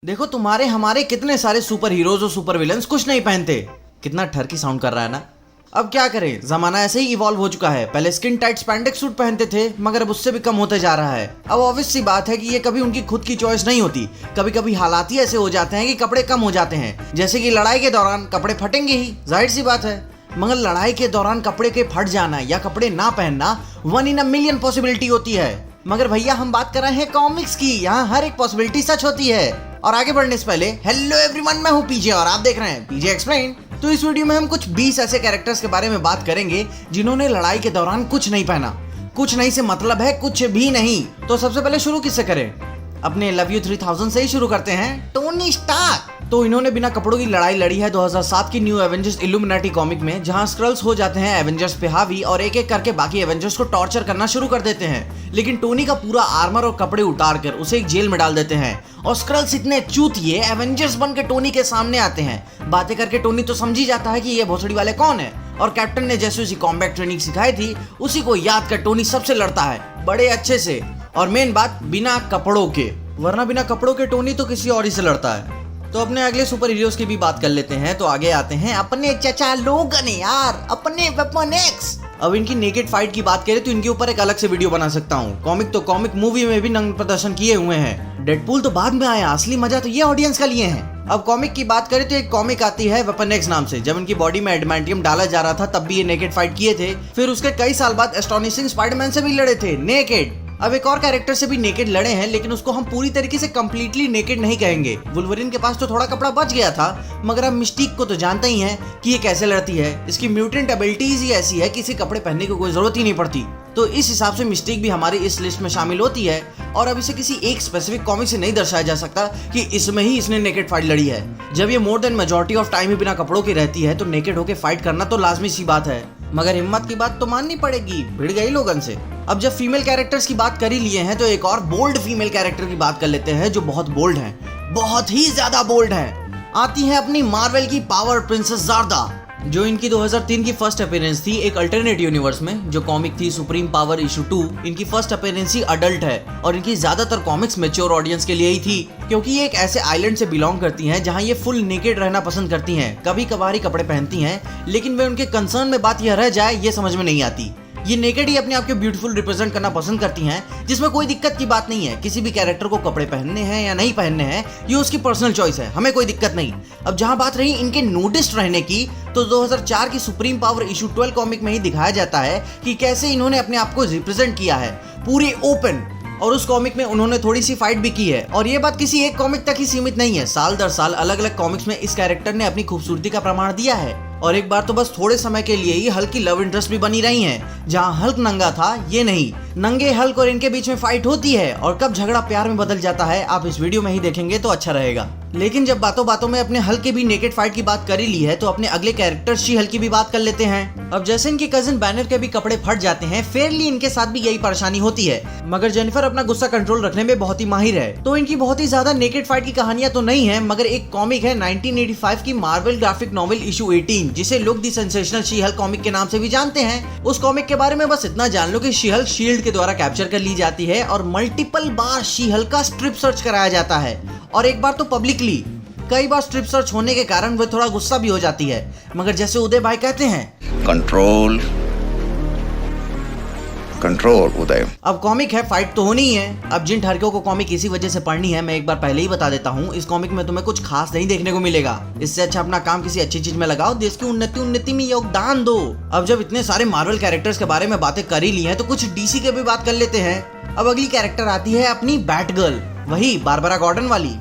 देखो तुम्हारे हमारे कितने सारे सुपर हीरोज और सुपर विलन्स कुछ नहीं पहनते। कितना ठरकी साउंड कर रहा है ना। अब क्या करें, जमाना ऐसे ही इवॉल्व हो चुका है। पहले स्किन टाइट स्पैंडेक्स सूट पहनते थे, मगर अब उससे भी कम होते जा रहा है। अब ऑब्वियस सी बात है कि ये कभी उनकी खुद की चॉइस नहीं होती। कभी कभी हालात ही ऐसे हो जाते हैं कि कपड़े कम हो जाते हैं। जैसे कि लड़ाई के दौरान कपड़े फटेंगे ही, जाहिर सी बात है। मगर लड़ाई के दौरान कपड़े के फट जाना या कपड़े ना पहनना 1 in a million पॉसिबिलिटी होती है। मगर भैया हम बात कर रहे हैं कॉमिक्स की, यहाँ हर एक पॉसिबिलिटी सच होती है। और आगे बढ़ने से पहले हेलो एवरीवन, मैं हूँ पीजे और आप देख रहे हैं पीजे एक्सप्लेन। तो इस वीडियो में हम कुछ 20 ऐसे कैरेक्टर्स के बारे में बात करेंगे जिन्होंने लड़ाई के दौरान कुछ नहीं पहना। कुछ नहीं से मतलब है कुछ भी नहीं। तो सबसे पहले शुरू किससे करें? अपने लव यू 3000 से ही शुरू करते हैं, टोनी स्टार्क। तो इन्होंने बिना कपड़ों की लड़ाई लड़ी है 2007 की न्यू एवेंजर्स इल्यूमिनाटी कॉमिक में, जहां स्क्रल्स हो जाते हैं एवेंजर्स पे हावी और एक एक करके बाकी एवेंजर्स को टॉर्चर करना शुरू कर देते हैं। लेकिन टोनी का पूरा आर्मर और कपड़े उतार कर उसे एक जेल में डाल देते हैं और स्क्रल्स इतने चूतिए एवेंजर्स बन के टोनी के सामने आते हैं। बातें करके टोनी तो समझ ही जाता है कि ये भोसड़ी वाले कौन है, और कैप्टन ने जैसे उसी कॉम्बैट ट्रेनिंग सिखाई थी उसी को याद कर टोनी सबसे लड़ता है बड़े अच्छे से। और मेन बात, बिना कपड़ों के, वरना बिना कपड़ों के टोनी तो किसी और ही से लड़ता है। तो अपने अगले सुपर हीरोज की भी बात कर लेते हैं। तो आगे आते हैं अपने चचा लोगन यार, अपने वेपन एक्स। अब इनकी नेकेड फाइट की बात करें तो इनके ऊपर एक अलग से वीडियो बना सकता हूँ। कॉमिक तो कॉमिक, मूवी में भी नंग प्रदर्शन किए हुए हैं। डेडपूल तो बाद में आया, असली मजा तो ये ऑडियंस का लिए हैं। अब कॉमिक की बात करें तो एक कॉमिक आती है वेपन एक्स नाम से। जब इनकी बॉडी में एडमांटियम डाला जा रहा था तब भी ये नेकेड फाइट किए थे। फिर उसके कई साल बाद एस्टोनिशिंग स्पाइडरमैन से भी लड़े थे नेकेड। अब एक और कैरेक्टर से भी नेकेड लड़े हैं, लेकिन उसको हम पूरी तरीके से कंप्लीटली नेकेड नहीं कहेंगे। वुल्वरिन के पास तो थोड़ा कपड़ा बच गया था, मगर अब मिस्टीक को तो जानते ही हैं कि ये कैसे लड़ती है। इसकी म्यूटेंट एबिलिटीज ही ऐसी है कि इसे कपड़े पहनने की कोई जरूरत ही नहीं पड़ती। तो इस हिसाब से मिस्टीक भी हमारी इस लिस्ट में शामिल होती है। और अब इसे किसी एक स्पेसिफिक कॉमिक से नहीं दर्शाया जा सकता कि इसमें ही इसने नेकेड फाइट लड़ी है। जब ये more than majority of time ही बिना कपड़ों की रहती है तो नेकेड होकर फाइट करना तो लाजमी सी बात है। मगर हिम्मत की बात तो माननी पड़ेगी, भिड़ गई लोगन से। अब जब फीमेल कैरेक्टर्स की बात कर ही लिए हैं तो एक और बोल्ड फीमेल कैरेक्टर की बात कर लेते हैं जो बहुत बोल्ड है, बहुत ही ज्यादा बोल्ड है। आती है अपनी मार्वल की पावर प्रिंसेस ज़ार्दा, जो इनकी 2003 की फर्स्ट अपीयरेंस थी एक अल्टरनेट यूनिवर्स में। जो कॉमिक थी सुप्रीम पावर इशू 2, इनकी फर्स्ट अपीयरेंस ही अडल्ट है और इनकी ज्यादातर कॉमिक्स मैच्योर ऑडियंस के लिए ही थी, क्योंकि ये एक ऐसे आइलैंड से बिलोंग करती हैं जहां ये फुल नेकेड रहना पसंद करती हैं। कभी कभार ही कपड़े पहनती हैं, लेकिन वे उनके कंसर्न में बात यह रह जाए ये समझ में नहीं आती। ये नेकेड ही अपने आप को ब्यूटीफुल रिप्रेजेंट करना पसंद करती हैं, जिसमें कोई दिक्कत की बात नहीं है। किसी भी कैरेक्टर को कपड़े पहनने हैं या नहीं पहनने हैं ये उसकी पर्सनल चॉइस है, हमें कोई दिक्कत नहीं। अब जहां बात रही इनके नूडिस्ट रहने की, तो 2004 की सुप्रीम पावर इशू 12 कॉमिक में ही दिखाया जाता है कि कैसे इन्होंने अपने आप को रिप्रेजेंट किया है पूरे ओपन। और उस कॉमिक में उन्होंने थोड़ी सी फाइट भी की है। और ये बात किसी एक कॉमिक तक ही सीमित नहीं है, साल दर साल अलग अलग कॉमिक्स में इस कैरेक्टर ने अपनी खूबसूरती का प्रमाण दिया है। और एक बार तो बस थोड़े समय के लिए ही हल्क की लव इंटरेस्ट भी बनी रही हैं। जहां हल्क नंगा था, ये नहीं, नंगे हल्क और इनके बीच में फाइट होती है। और कब झगड़ा प्यार में बदल जाता है आप इस वीडियो में ही देखेंगे तो अच्छा रहेगा। लेकिन जब बातों बातों में अपने हल्क के भी नेकेड फाइट की बात कर ही ली है तो अपने अगले कैरेक्टर शी हल्क की भी बात कर लेते हैं। अब जैसे इनके कजिन बैनर के भी कपड़े फट जाते हैं, फेयरली इनके साथ भी यही परेशानी होती है। मगर जेनिफर अपना गुस्सा कंट्रोल रखने में बहुत ही माहिर है, तो इनकी बहुत ही ज्यादा नेकेड फाइट की कहानियां तो नहीं है। मगर एक कॉमिक है 1985 की मार्वल ग्राफिक नॉवेल इशू 18, जिसे लोग दी सेंसेशनल शी हल्क कॉमिक के नाम से भी जानते हैं। उस कॉमिक के बारे में बस इतना जान लो कि शी हल्क शील्ड के द्वारा कैप्चर कर ली जाती है और मल्टीपल बार शी हल्क का स्ट्रिप सर्च कराया जाता है। और एक बार तो पब्लिकली, कई बार स्ट्रिप सर्च होने के कारण वह थोड़ा गुस्सा भी हो जाती है। मगर जैसे उदय भाई कहते हैं, कंट्रोल कंट्रोल उदय। अब कॉमिक है, फाइट तो होनी ही है। अब जिन ठरकियों को कॉमिक इसी वजह से पढ़नी है, मैं एक बार पहले ही बता देता हूँ, इस कॉमिक में तुम्हें कुछ खास नहीं देखने को मिलेगा। इससे अच्छा अपना काम किसी अच्छी चीज में लगाओ, देश की उन्नति में योगदान दो। अब जब इतने सारे मार्वल कैरेक्टर्स के बारे में बातें कर ही ली हैं तो कुछ डीसी के भी बात कर लेते हैं। अब अगली कैरेक्टर आती है अपनी बैट गर्ल, वही बारबरा गॉर्डन वाली।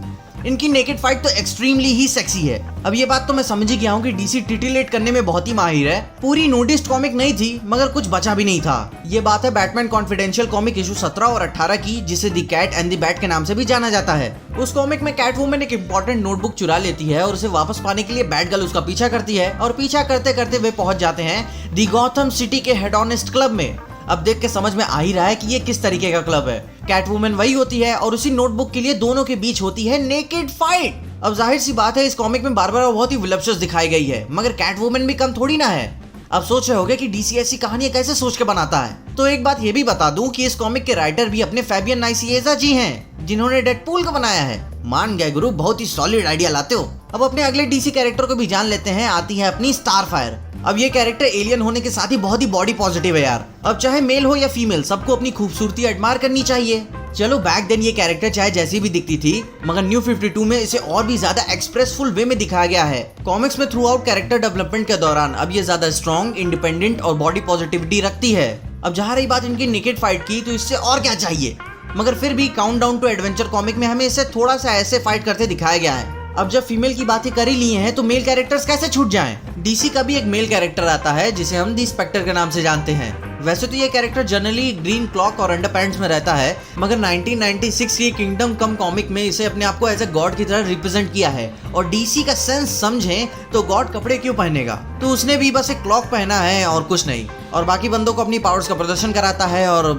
इनकी नेकेड फाइट तो एक्सट्रीमली ही सेक्सी है। अब ये बात तो मैं समझ ही गया हूँ कि डीसी टिटिलेट करने में बहुत ही माहिर है। पूरी नोटिस्ड कॉमिक नहीं थी, मगर कुछ बचा भी नहीं था। ये बात है बैटमैन कॉन्फिडेंशियल कॉमिक इशू 17 और 18 की, जिसे the cat and the bat के नाम से भी जाना जाता है। उस कॉमिक में कैट वुमन एक इंपॉर्टेंट नोटबुक चुरा लेती है और उसे वापस पाने के लिए बैट गर्ल उसका पीछा करती है। और पीछा करते करते वे पहुंच जाते हैं द गॉथम सिटी के हेडोनिस्ट क्लब में। अब देख के समझ में आ ही रहा है कि ये किस तरीके का क्लब है। कैटवुमन वही होती है और उसी नोटबुक के लिए दोनों के बीच होती है नेकेड फाइट। अब जाहिर सी बात है इस कॉमिक में बारबरा बहुत ही विलक्षण दिखाई गई है, मगर कैटवुमन भी कम थोड़ी ना है। अब सोच रहे होगे कि डीसी ऐसी कहानियां कैसे सोच के बनाता है, तो एक बात ये भी बता दूं कि इस कॉमिक के राइटर भी अपने फैबियन नाइसिएजा जी हैं, जिन्होंने डेडपूल को बनाया है। मान गए गुरु, बहुत ही सॉलिड आइडिया लाते हो। अब अपने अगले डीसी कैरेक्टर को भी जान लेते हैं। आती है अपनी स्टारफायर। अब ये कैरेक्टर एलियन होने के साथ ही बहुत ही बॉडी पॉजिटिव है यार। अब चाहे मेल हो या फीमेल, सबको अपनी खूबसूरती एडमायर करनी चाहिए। चलो बैक देन ये कैरेक्टर चाहे जैसी भी दिखती थी, मगर न्यू 52 में इसे और भी ज्यादा एक्सप्रेसफुल वे में दिखाया गया है। कॉमिक्स में थ्रू आउट कैरेक्टर डेवलपमेंट के दौरान अब ये ज्यादा स्ट्रॉन्ग, इंडिपेंडेंट और बॉडी पॉजिटिविटी रखती है। अब जहाँ रही बात इनकी नेकेड फाइट की, तो इससे और क्या चाहिए। मगर फिर भी काउंटडाउन टू एडवेंचर कॉमिक में हमें इसे थोड़ा सा ऐसे फाइट करते दिखाया गया है। अब जब फीमेल की बातें कर ही ली हैं, तो मेल कैरेक्टर्स कैसे छूट जाएं? डीसी का भी एक मेल कैरेक्टर आता है जिसे हम दी स्पेक्टर के नाम से जानते हैं। वैसे तो ये कैरेक्टर जनरली ग्रीन क्लॉक और अंडरपैंट्स में रहता है, मगर 1996 की किंगडम कम कॉमिक में इसे अपने आप को एज ए गॉड की तरह रिप्रेजेंट किया है। और डीसी का सेंस समझें तो गॉड कपड़े क्यों पहनेगा, तो उसने भी बस एक क्लॉक पहना है और कुछ नहीं, और बाकी बंदों को अपनी पावर्स का प्रदर्शन कराता है और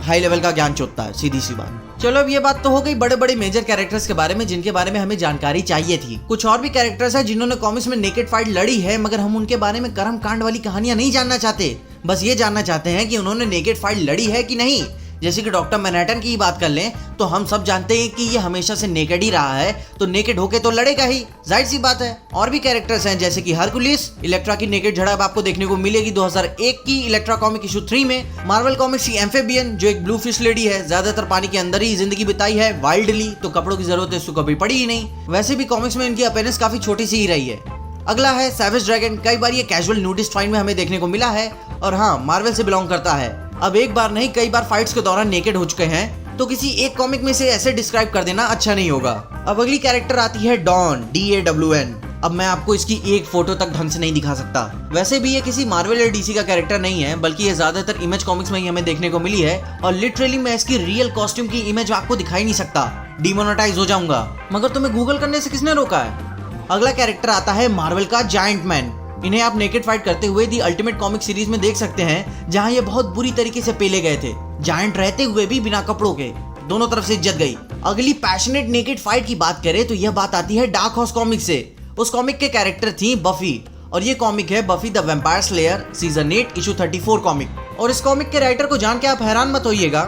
हाई लेवल का ज्ञान चोतता है, सीधी सी बात। चलो अब ये बात तो हो गई बड़े बड़े मेजर कैरेक्टर्स के बारे में, जिनके बारे में हमें जानकारी चाहिए थी। कुछ और भी कैरेक्टर्स हैं जिन्होंने कॉमिक्स में नेकेड फाइट लड़ी है, मगर हम उनके बारे में कर्म कांड वाली कहानियां नहीं जानना चाहते। बस ये जानना चाहते हैं कि उन्होंने नेकेड फाइट लड़ी है कि नहीं। जैसे कि डॉक्टर मैनहट्टन की बात कर लें, तो हम सब जानते हैं कि ये हमेशा से नेकेड ही रहा है, तो नेकेड होके तो लड़ेगा ही, जाहिर सी बात है। और भी कैरेक्टर्स हैं जैसे कि हरकुलिस। इलेक्ट्रा की नेकेड झड़प आपको देखने को मिलेगी 2001 की इलेक्ट्रा कॉमिक इशू 3 में। मार्वल कॉमिक्स की एम्फेबियन, जो एक ब्लू फिश लेडी है, ज्यादातर पानी के अंदर ही जिंदगी बिताई है वाइल्डली, तो कपड़ों की जरूरत इसको कभी पड़ी ही नहीं। वैसे भी कॉमिक्स में इनकी अपीयरेंस काफी छोटी सी ही रही है। अगला है सैवेज ड्रैगन। कई बार ये कैजुअल न्यूडिस्ट फाइट में हमें देखने को मिला है, और हाँ, मार्वल से बिलोंग करता है। अब एक बार नहीं, कई बार फाइट्स के दौरान नेकेड हो चुके हैं, तो किसी एक कॉमिक में से ऐसे डिस्क्राइब कर देना अच्छा नहीं होगा। अब अगली कैरेक्टर आती है डॉन, DAWN। अब मैं आपको इसकी एक फोटो तक ढंग से नहीं दिखा सकता। वैसे भी ये किसी मार्वल या डीसी का कैरेक्टर नहीं है, बल्कि ये ज्यादातर इमेज कॉमिक्स में ही हमें देखने को मिली है, और लिटरली मैं इसकी रियल कॉस्ट्यूम की इमेज आपको दिखाई नहीं सकता, डिमोनेटाइज हो जाऊंगा। मगर तुम्हें गूगल करने से किसने रोका है? अगला कैरेक्टर आता है मार्वल का जायंट मैन। इन्हें आप नेकेड फाइट करते हुए दी अल्टीमेट कॉमिक सीरीज में देख सकते हैं, जहां ये बहुत बुरी तरीके से पेले गए थे, जायंट रहते हुए भी बिना कपड़ों के। दोनों तरफ से इज्जत गई। अगली पैशनेट नेकेड फाइट की बात करें तो यह बात आती है डार्क हॉर्स कॉमिक से। उस कॉमिक के कैरेक्टर थी बफी, और ये कॉमिक है buffy the vampire slayer season 8 issue 34 comic. और इस कॉमिक के राइटर को जान के आप हैरान मत होइएगा,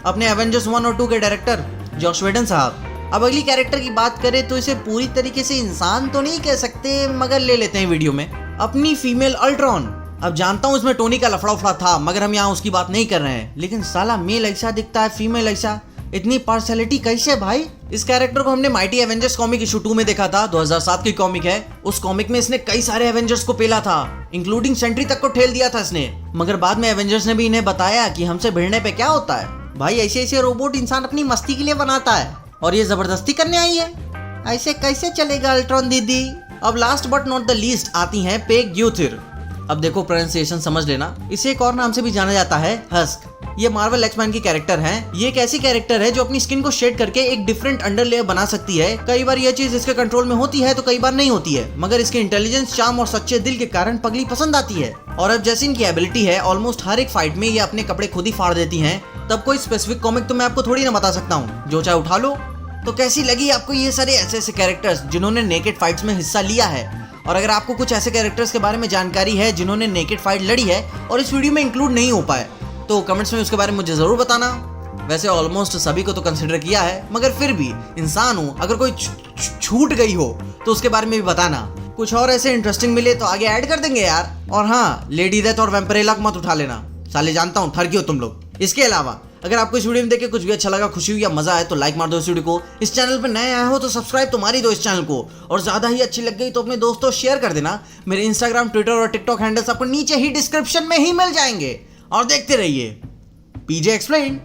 अपने एवेंजर्स 1 और 2 के डायरेक्टर जॉश वेडन साहब। अब अगली कैरेक्टर की बात करें तो इसे पूरी तरीके से इंसान तो नहीं कह सकते, मगर ले लेते हैं वीडियो में, अपनी फीमेल अल्ट्रॉन। अब जानता हूँ इसमें टोनी का लफड़ा था, मगर हम यहाँ उसकी बात नहीं कर रहे हैं, लेकिन साला मेल ऐसा दिखता है, फीमेल ऐसा, इतनी पार्शियलिटी कैसे भाई? इस कैरेक्टर को हमने माइटी एवेंजर्स कॉमिक इशू 2 में देखा था, 2007 की कॉमिक है। उस कॉमिक में इसने कई सारे एवेंजर्स को पेला था, इंक्लूडिंग सेंट्री तक को ठेल दिया था इसने। मगर बाद में एवेंजर्स ने भी इन्हें बताया कि हमसे भिड़ने पे क्या होता है भाई, ऐसे ऐसे रोबोट इंसान अपनी मस्ती के लिए बनाता है, और ये जबरदस्ती करने आई है, ऐसे कैसे चलेगा अल्ट्रॉन दीदी। अब last but not the least आती हैं पेग ग्यूथिर। अब देखो प्रोनाउंसिएशन समझ लेना, इसे एक और नाम से भी जाना जाता है, हस्क। ये मार्वल एक्समैन की कैरेक्टर हैं। ये एक ऐसी कैरेक्टर है जो अपनी स्किन को शेड करके एक डिफरेंट अंडर लेयर बना सकती है। कई बार ये चीज इसके कंट्रोल में होती है तो कई बार नहीं होती है, मगर इसके इंटेलिजेंस, चार्म और सच्चे दिल के कारण पगली पसंद आती है। और अब जैसी इनकी एबिलिटी है, ऑलमोस्ट हर एक फाइट में ये अपने कपड़े खुद ही फाड़ देती हैं। तब कोई स्पेसिफिक कॉमिक तो मैं आपको थोड़ी ना बता सकता हूँ, जो चाहे उठा लो। तो कैसी लगी आपको ये सारे ऐसे ऐसे कैरेक्टर्स जिन्होंने नेकेड फाइट्स में हिस्सा लिया है? और अगर आपको कुछ ऐसे कैरेक्टर्स के बारे में जानकारी है जिन्होंने नेकेड फाइट लड़ी है और इस वीडियो में इंक्लूड नहीं हो पाए, तो कमेंट्स में उसके बारे में मुझे जरूर बताना। वैसे ऑलमोस्ट सभी को तो कंसिडर किया है, मगर फिर भी इंसान हूँ, अगर कोई छूट गई हो तो उसके बारे में भी बताना। कुछ और ऐसे इंटरेस्टिंग मिले तो आगे ऐड कर देंगे यार। और हाँ, लेडी डेथ और वैम्परेला मत उठा लेना, साले जानता हूँ ठरकी हो तुम लोग। इसके अलावा अगर आपको इस वीडियो में देख के कुछ भी अच्छा लगा, खुशी हुई या मजा आए, तो लाइक मार दो इस वीडियो को। इस चैनल पर नए आए हो तो सब्सक्राइब तो मार ही दो इस चैनल को, और ज्यादा ही अच्छी लग गई तो अपने दोस्तों शेयर कर देना। मेरे इंस्टाग्राम, ट्विटर और टिकटॉक हैंडल्स आपको नीचे ही डिस्क्रिप्शन में ही मिल जाएंगे। और देखते रहिए PJ एक्सप्लेन।